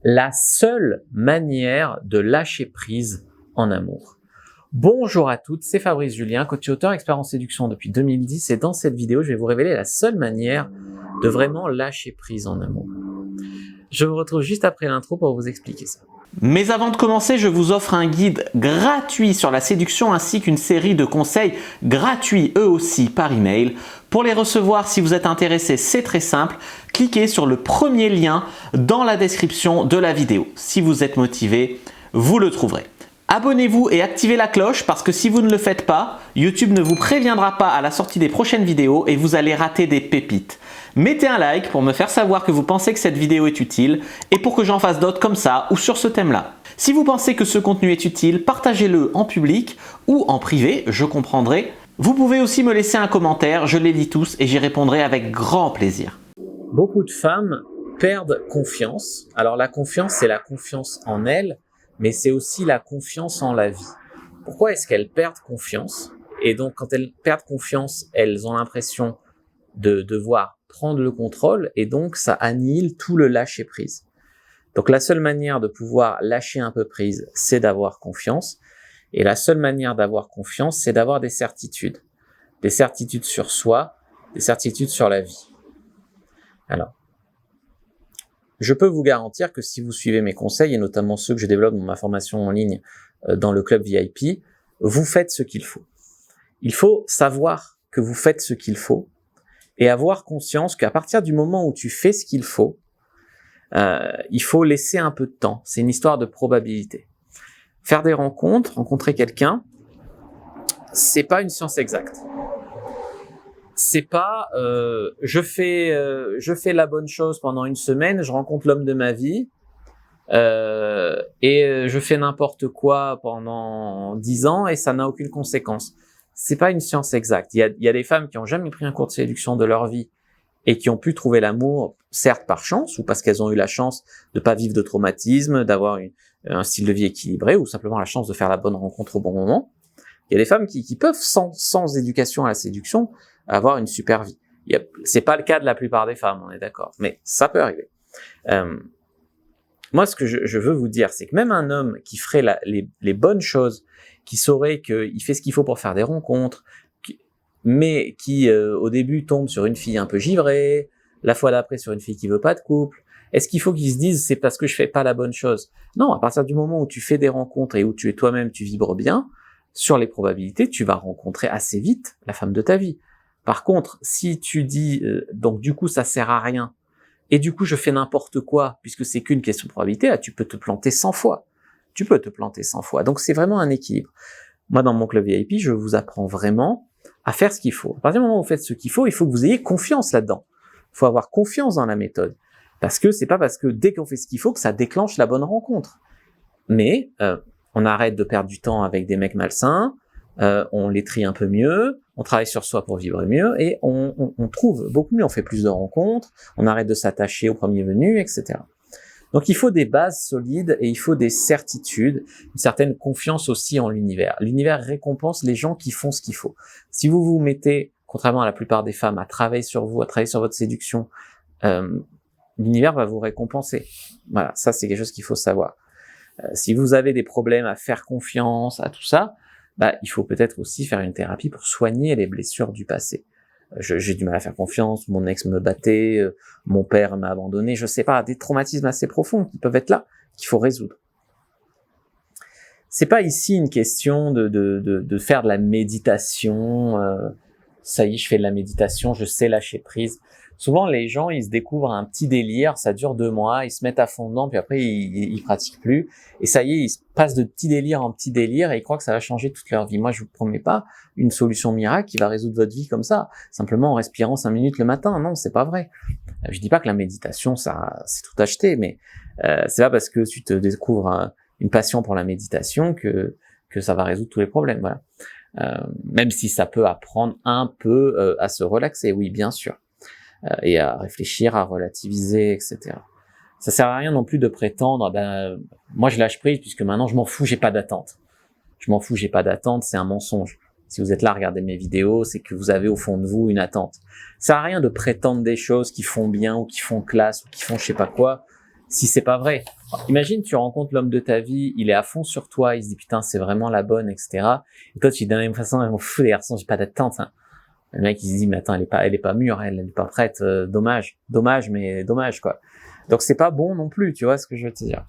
la seule manière de lâcher prise en amour. Bonjour à toutes, c'est Fabrice Julien, coach et auteur expert en séduction depuis 2010 et dans cette vidéo, je vais vous révéler la seule manière de vraiment lâcher prise en amour. Je vous retrouve juste après l'intro pour vous expliquer ça. Mais avant de commencer, je vous offre un guide gratuit sur la séduction ainsi qu'une série de conseils gratuits eux aussi par email. Pour les recevoir, si vous êtes intéressé, c'est très simple. Cliquez sur le premier lien dans la description de la vidéo. Si vous êtes motivé, vous le trouverez. Abonnez-vous et activez la cloche parce que si vous ne le faites pas, YouTube ne vous préviendra pas à la sortie des prochaines vidéos et vous allez rater des pépites. Mettez un like pour me faire savoir que vous pensez que cette vidéo est utile et pour que j'en fasse d'autres comme ça ou sur ce thème-là. Si vous pensez que ce contenu est utile, partagez-le en public ou en privé, je comprendrai. Vous pouvez aussi me laisser un commentaire, je les lis tous et j'y répondrai avec grand plaisir. Beaucoup de femmes perdent confiance. Alors la confiance, c'est la confiance en elles, mais c'est aussi la confiance en la vie. Pourquoi est-ce qu'elles perdent confiance? Et donc quand elles perdent confiance, elles ont l'impression de devoir prendre le contrôle et donc ça annihile tout le lâcher prise. Donc la seule manière de pouvoir lâcher un peu prise, c'est d'avoir confiance. Et la seule manière d'avoir confiance, c'est d'avoir des certitudes. Des certitudes sur soi, des certitudes sur la vie. Alors, je peux vous garantir que si vous suivez mes conseils, et notamment ceux que je développe dans ma formation en ligne dans le club VIP, vous faites ce qu'il faut. Il faut savoir que vous faites ce qu'il faut et avoir conscience qu'à partir du moment où tu fais ce qu'il faut, il faut laisser un peu de temps. C'est une histoire de probabilité. Faire des rencontres, rencontrer quelqu'un, c'est pas une science exacte. C'est pas je fais la bonne chose pendant une semaine, je rencontre l'homme de ma vie et je fais n'importe quoi pendant 10 ans et ça n'a aucune conséquence. C'est pas une science exacte. Il y a des femmes qui ont jamais pris un cours de séduction de leur vie et qui ont pu trouver l'amour, certes par chance ou parce qu'elles ont eu la chance de pas vivre de traumatisme, d'avoir un style de vie équilibré ou simplement la chance de faire la bonne rencontre au bon moment. Il y a des femmes qui peuvent sans éducation à la séduction avoir une super vie. C'est pas le cas de la plupart des femmes, on est d'accord, mais ça peut arriver. Moi, ce que je veux vous dire, c'est que même un homme qui ferait les bonnes choses, qui saurait qu'il fait ce qu'il faut pour faire des rencontres, mais qui au début tombe sur une fille un peu givrée, la fois d'après sur une fille qui veut pas de couple, est-ce qu'il faut qu'il se dise c'est parce que je fais pas la bonne chose? Non, à partir du moment où tu fais des rencontres et où tu es toi-même, tu vibres bien, sur les probabilités, tu vas rencontrer assez vite la femme de ta vie. Par contre, si tu dis donc du coup ça sert à rien et du coup je fais n'importe quoi puisque c'est qu'une question de probabilité, là tu peux te planter 100 fois. Tu peux te planter 100 fois. Donc c'est vraiment un équilibre. Moi dans mon club VIP, je vous apprends vraiment à faire ce qu'il faut. À partir du moment où vous faites ce qu'il faut que vous ayez confiance là-dedans. Il faut avoir confiance dans la méthode. Parce que c'est pas parce que dès qu'on fait ce qu'il faut que ça déclenche la bonne rencontre. Mais on arrête de perdre du temps avec des mecs malsains, on les trie un peu mieux, on travaille sur soi pour vibrer mieux et on trouve beaucoup mieux, on fait plus de rencontres, on arrête de s'attacher au premier venu, etc. Donc il faut des bases solides et il faut des certitudes, une certaine confiance aussi en l'univers. L'univers récompense les gens qui font ce qu'il faut. Si vous vous mettez, contrairement à la plupart des femmes, à travailler sur vous, à travailler sur votre séduction, l'univers va vous récompenser. Voilà, ça c'est quelque chose qu'il faut savoir. Si vous avez des problèmes à faire confiance, à tout ça, il faut peut-être aussi faire une thérapie pour soigner les blessures du passé. J'ai du mal à faire confiance, mon ex me battait, mon père m'a abandonné, je sais pas, des traumatismes assez profonds qui peuvent être là, qu'il faut résoudre. C'est pas ici une question de faire de la méditation, ça y est, je fais de la méditation, je sais lâcher prise. Souvent, les gens, ils se découvrent un petit délire, ça dure 2 mois, ils se mettent à fond dedans, puis après, ils pratiquent plus. Et ça y est, ils se passent de petit délire en petit délire et ils croient que ça va changer toute leur vie. Moi, je vous promets pas une solution miracle qui va résoudre votre vie comme ça, simplement en respirant 5 minutes le matin. Non, c'est pas vrai. Je dis pas que la méditation, ça, c'est tout acheté, mais c'est pas parce que tu te découvres une passion pour la méditation que ça va résoudre tous les problèmes. Voilà. Même si ça peut apprendre un peu à se relaxer, oui, bien sûr. Et à réfléchir, à relativiser, etc. Ça sert à rien non plus de prétendre, moi je lâche prise puisque maintenant je m'en fous, j'ai pas d'attente. Je m'en fous, j'ai pas d'attente, c'est un mensonge. Si vous êtes là à regarder mes vidéos, c'est que vous avez au fond de vous une attente. Ça sert à rien de prétendre des choses qui font bien ou qui font classe ou qui font je sais pas quoi, si c'est pas vrai. Imagine, tu rencontres l'homme de ta vie, il est à fond sur toi, il se dit putain, c'est vraiment la bonne, etc. Et toi, tu dis de la même façon, je m'en fous les garçons, j'ai pas d'attente. Hein. Le mec, il se dit, mais attends, elle est pas mûre, elle est pas prête, dommage, mais dommage, quoi. Donc, c'est pas bon non plus, tu vois ce que je veux te dire.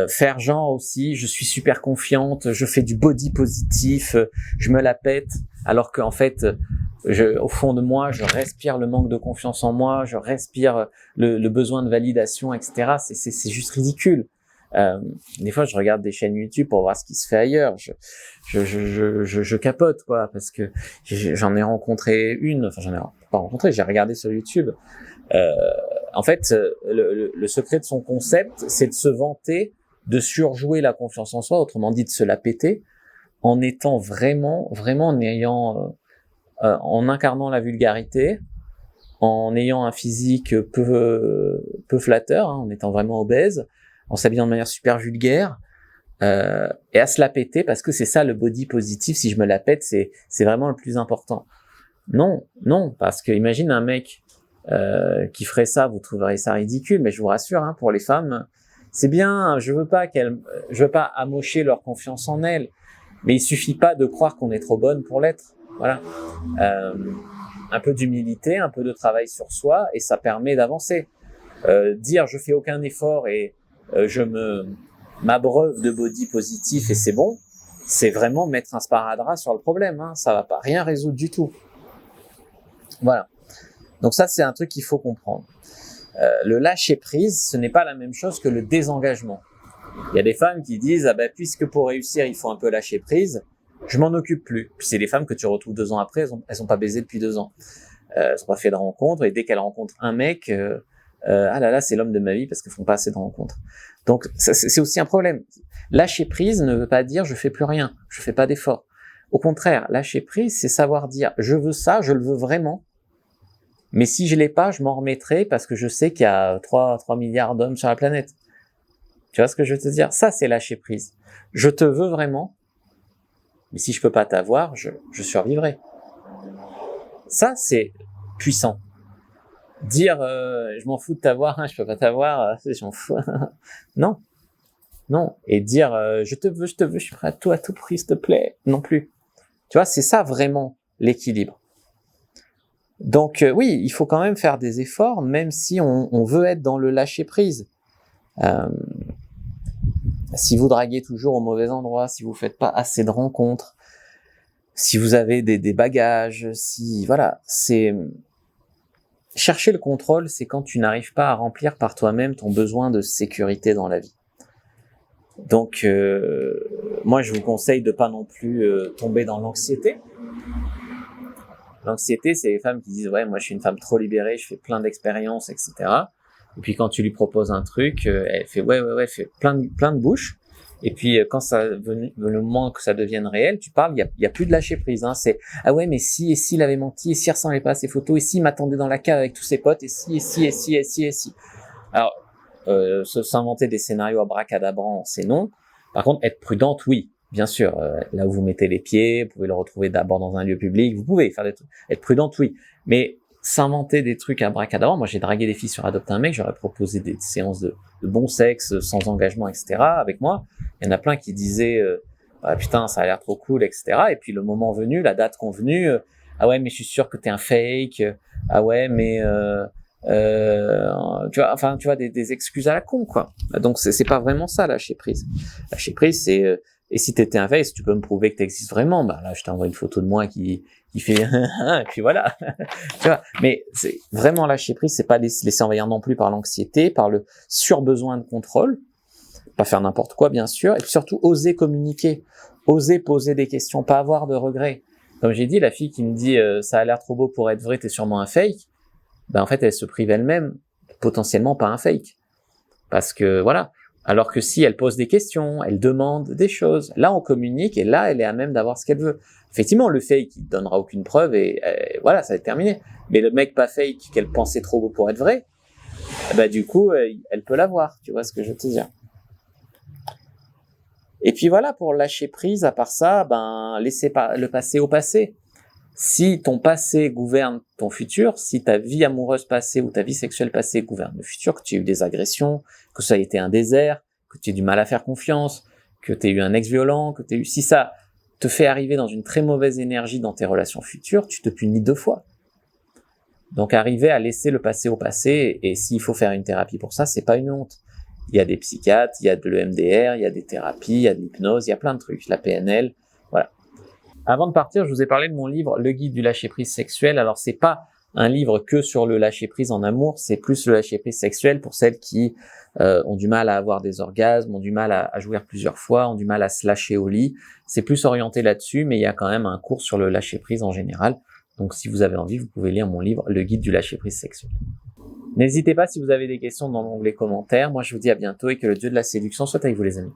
Faire genre aussi, je suis super confiante, je fais du body positif, je me la pète, alors qu'en fait, au fond de moi, je respire le manque de confiance en moi, je respire le besoin de validation, etc. C'est juste ridicule. Des fois, je regarde des chaînes YouTube pour voir ce qui se fait ailleurs. Je capote, quoi, parce que j'en ai rencontré une, enfin, j'en ai pas rencontré, j'ai regardé sur YouTube. En fait, le secret de son concept, c'est de se vanter, de surjouer la confiance en soi, autrement dit de se la péter, en étant vraiment en ayant, en incarnant la vulgarité, en ayant un physique peu flatteur, hein, en étant vraiment obèse, en s'habillant de manière super vulgaire, et à se la péter, parce que c'est ça le body positif. Si je me la pète, c'est vraiment le plus important. Non, parce que imagine un mec qui ferait ça, vous trouverez ça ridicule, mais je vous rassure, hein, pour les femmes, c'est bien, je veux pas amocher leur confiance en elles, mais il suffit pas de croire qu'on est trop bonne pour l'être. Voilà. Un peu d'humilité, un peu de travail sur soi, et ça permet d'avancer. Dire je fais aucun effort et je m'abreuve de body positif et c'est bon, c'est vraiment mettre un sparadrap sur le problème, hein, ça va pas rien résoudre du tout. Voilà. Donc ça, c'est un truc qu'il faut comprendre. Le lâcher prise, ce n'est pas la même chose que le désengagement. Il y a des femmes qui disent ah ben puisque pour réussir il faut un peu lâcher prise, je m'en occupe plus. Puis c'est des femmes que tu retrouves 2 ans après, elles ont pas baisé depuis 2 ans, elles ont pas fait de rencontres et dès qu'elles rencontrent un mec, ah là là c'est l'homme de ma vie parce qu'elles font pas assez de rencontres. Donc c'est aussi un problème. Lâcher prise ne veut pas dire je fais plus rien, je fais pas d'effort. Au contraire, lâcher prise c'est savoir dire je veux ça, je le veux vraiment. Mais si je l'ai pas, je m'en remettrai parce que je sais qu'il y a 3 milliards d'hommes sur la planète. Tu vois ce que je veux te dire? Ça, c'est lâcher prise. Je te veux vraiment, mais si je peux pas t'avoir, je survivrai. Ça, c'est puissant. Dire je m'en fous de t'avoir, hein, je peux pas t'avoir, je m'en fous. Non. Et dire je te veux, je suis prêt à tout prix, s'il te plaît. Non plus. Tu vois, c'est ça vraiment l'équilibre. Donc oui, il faut quand même faire des efforts, même si on veut être dans le lâcher prise. Si vous draguez toujours au mauvais endroit, si vous faites pas assez de rencontres, si vous avez des bagages, c'est chercher le contrôle, c'est quand tu n'arrives pas à remplir par toi-même ton besoin de sécurité dans la vie. Donc moi je vous conseille de pas non plus tomber dans l'anxiété. L'anxiété, c'est les femmes qui disent ouais, moi je suis une femme trop libérée, je fais plein d'expériences, etc. Et puis quand tu lui proposes un truc, elle fait ouais, elle fait plein de bouches. Et puis quand le moment que ça devienne réel, tu parles, il y a plus de lâcher prise. Hein. C'est ah ouais, mais si et s'il avait menti, et s'il ressemblait pas à ses photos, et s'il m'attendait dans la cave avec tous ses potes, et si. Alors s'inventer des scénarios abracadabrants, c'est non. Par contre, être prudente, oui. Bien sûr, là où vous mettez les pieds, vous pouvez le retrouver d'abord dans un lieu public, vous pouvez faire des trucs. Être prudente, oui. Mais s'inventer des trucs abracadabrants, moi j'ai dragué des filles sur Adopte un mec, j'aurais proposé des séances de bon sexe, sans engagement, etc. avec moi. Il y en a plein qui disaient ah, putain, ça a l'air trop cool, etc. Et puis le moment venu, la date convenue, ah ouais, mais je suis sûr que t'es un fake, ah ouais, mais tu vois des excuses à la con, quoi. Donc c'est pas vraiment ça, lâcher prise. Lâcher prise, c'est et si t'étais un fake, si tu peux me prouver que t'existes vraiment, bah là je t'envoie une photo de moi qui fait et puis voilà. Tu vois, mais c'est vraiment lâcher prise, c'est pas laisser envahir non plus par l'anxiété, par le surbesoin de contrôle, pas faire n'importe quoi bien sûr, et puis surtout oser communiquer, oser poser des questions, pas avoir de regrets. Comme j'ai dit, la fille qui me dit ça a l'air trop beau pour être vrai, t'es sûrement un fake, ben en fait elle se prive elle-même, potentiellement pas un fake, parce que voilà. Alors que si elle pose des questions, elle demande des choses, là on communique et là elle est à même d'avoir ce qu'elle veut. Effectivement, le fake il donnera aucune preuve et voilà, ça va être terminé. Mais le mec pas fake qu'elle pensait trop beau pour être vrai, bah du coup elle peut l'avoir. Tu vois ce que je veux te dire. Et puis voilà, pour lâcher prise, à part ça, ben laisser le passé au passé. Si ton passé gouverne ton futur, si ta vie amoureuse passée ou ta vie sexuelle passée gouverne le futur, que tu aies eu des agressions, que ça a été un désert, que tu aies du mal à faire confiance, que tu aies eu un ex violent, si ça te fait arriver dans une très mauvaise énergie dans tes relations futures, tu te punis 2 fois. Donc arriver à laisser le passé au passé, et s'il faut faire une thérapie pour ça, c'est pas une honte. Il y a des psychiatres, il y a de l'EMDR, il y a des thérapies, il y a de l'hypnose, il y a plein de trucs, la PNL, voilà. Avant de partir, je vous ai parlé de mon livre Le guide du lâcher-prise sexuel. Alors c'est pas un livre que sur le lâcher-prise en amour, c'est plus le lâcher-prise sexuel pour celles qui ont du mal à avoir des orgasmes, ont du mal à jouir plusieurs fois, ont du mal à se lâcher au lit. C'est plus orienté là-dessus, mais il y a quand même un cours sur le lâcher-prise en général. Donc si vous avez envie, vous pouvez lire mon livre Le guide du lâcher-prise sexuel. N'hésitez pas si vous avez des questions dans l'onglet commentaires. Moi je vous dis à bientôt et que le dieu de la séduction soit avec vous les amis.